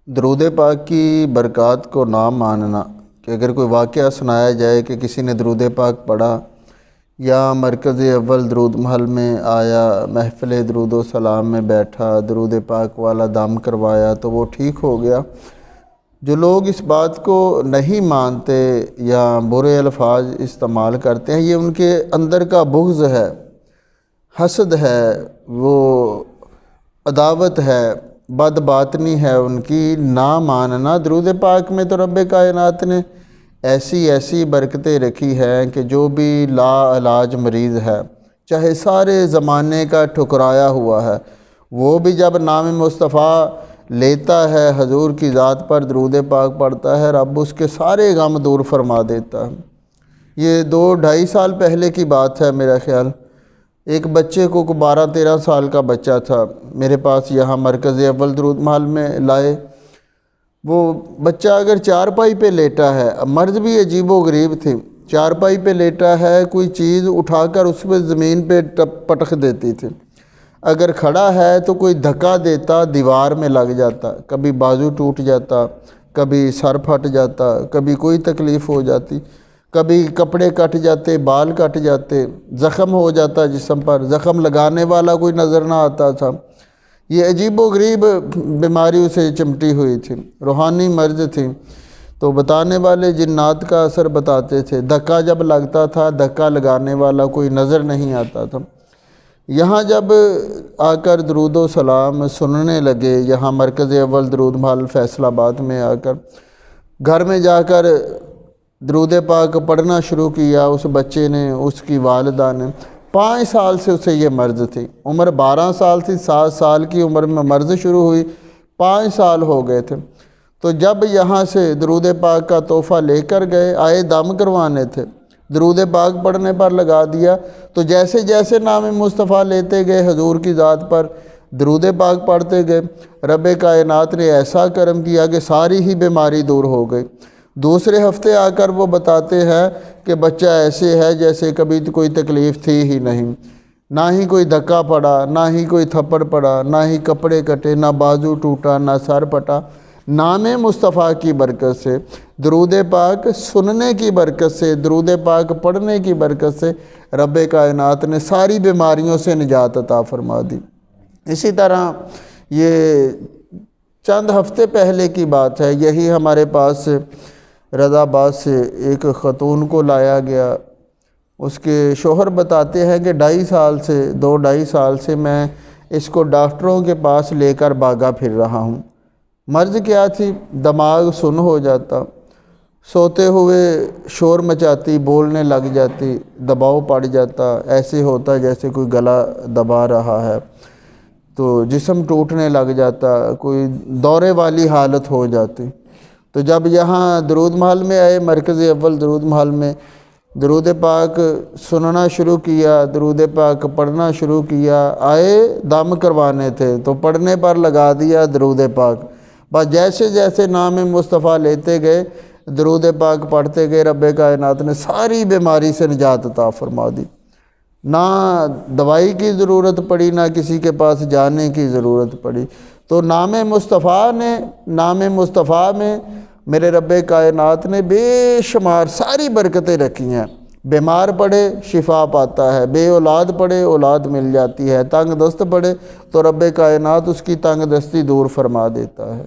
درود پاک کی برکات کو نہ ماننا کہ اگر کوئی واقعہ سنایا جائے کہ کسی نے درود پاک پڑھا یا مرکز اول درود محل میں آیا، محفل درود و سلام میں بیٹھا، درود پاک والا دم کروایا تو وہ ٹھیک ہو گیا۔ جو لوگ اس بات کو نہیں مانتے یا برے الفاظ استعمال کرتے ہیں، یہ ان کے اندر کا بغض ہے، حسد ہے، وہ عداوت ہے، بد باطنی ہے ان کی، نہ ماننا۔ درود پاک میں تو رب کائنات نے ایسی برکتیں رکھی ہیں کہ جو بھی لا علاج مریض ہے، چاہے سارے زمانے کا ٹھکرایا ہوا ہے، وہ بھی جب نام مصطفیٰ لیتا ہے، حضور کی ذات پر درود پاک پڑھتا ہے، رب اس کے سارے غم دور فرما دیتا ہے۔ یہ 2-2.5 سال پہلے کی بات ہے میرا خیال۔ ایک بچے کو 12-13 سال کا بچہ تھا، میرے پاس یہاں مرکز اول درود محل میں لائے۔ وہ بچہ اگر چارپائی پہ لیٹا ہے، مرض بھی عجیب و غریب تھی، چارپائی پہ لیٹا ہے، کوئی چیز اٹھا کر اس پہ زمین پہ پٹخ دیتی تھی۔ اگر کھڑا ہے تو کوئی دھکا دیتا، دیوار میں لگ جاتا، کبھی بازو ٹوٹ جاتا، کبھی سر پھٹ جاتا، کبھی کوئی تکلیف ہو جاتی، کبھی کپڑے کٹ جاتے، بال کٹ جاتے، زخم ہو جاتا جسم پر، زخم لگانے والا کوئی نظر نہ آتا تھا۔ یہ عجیب و غریب بیماری اسے چمٹی ہوئی تھی، روحانی مرض تھی۔ تو بتانے والے جنات کا اثر بتاتے تھے، دھکا جب لگتا تھا، دھکا لگانے والا کوئی نظر نہیں آتا تھا۔ یہاں جب آ کر درود و سلام سننے لگے، یہاں مرکز اول درود محل فیصل آباد میں آ کر، گھر میں جا کر درود پاک پڑھنا شروع کیا اس بچے نے، اس کی والدہ نے۔ 5 سال سے اسے یہ مرض تھی، عمر 12 سال تھی، 7 سال کی عمر میں مرض شروع ہوئی، 5 سال ہو گئے تھے۔ تو جب یہاں سے درود پاک کا تحفہ لے کر گئے، آئے دم کروانے تھے، درود پاک پڑھنے پر لگا دیا، تو جیسے جیسے نام مصطفیٰ لیتے گئے، حضور کی ذات پر درود پاک پڑھتے گئے، رب کائنات نے ایسا کرم کیا کہ ساری ہی بیماری دور ہو گئی۔ دوسرے ہفتے آ کر وہ بتاتے ہیں کہ بچہ ایسے ہے جیسے کبھی کوئی تکلیف تھی ہی نہیں، نہ ہی کوئی دھکا پڑا، نہ ہی کوئی تھپڑ پڑا، نہ ہی کپڑے کٹے، نہ بازو ٹوٹا، نہ سر پھٹا۔ نام مصطفیٰ کی برکت سے، درود پاک سننے کی برکت سے، درود پاک پڑھنے کی برکت سے رب کائنات نے ساری بیماریوں سے نجات عطا فرما دی۔ اسی طرح یہ چند ہفتے پہلے کی بات ہے، یہی ہمارے پاس رضا آباد سے ایک خاتون کو لایا گیا۔ اس کے شوہر بتاتے ہیں کہ 2-2.5 سال سے میں اس کو ڈاکٹروں کے پاس لے کر بھاگا پھر رہا ہوں۔ مرض کیا تھی؟ دماغ سن ہو جاتا، سوتے ہوئے شور مچاتی، بولنے لگ جاتی، دباؤ پڑ جاتا، ایسے ہوتا جیسے کوئی گلا دبا رہا ہے، تو جسم ٹوٹنے لگ جاتا، کوئی دورے والی حالت ہو جاتی۔ تو جب یہاں درود محل میں آئے، مرکز اول درود محل میں درود پاک سننا شروع کیا، درود پاک پڑھنا شروع کیا، آئے دم کروانے تھے تو پڑھنے پر لگا دیا درود پاک۔ بس جیسے جیسے نام مصطفیٰ لیتے گئے، درود پاک پڑھتے گئے، رب کائنات نے ساری بیماری سے نجات عطا فرما دی۔ نہ دوائی کی ضرورت پڑی، نہ کسی کے پاس جانے کی ضرورت پڑی۔ تو نام مصطفیٰ میں میرے رب کائنات نے بے شمار ساری برکتیں رکھی ہیں۔ بیمار پڑے شفا پاتا ہے، بے اولاد پڑے اولاد مل جاتی ہے، تنگ دست پڑے تو رب کائنات اس کی تنگ دستی دور فرما دیتا ہے۔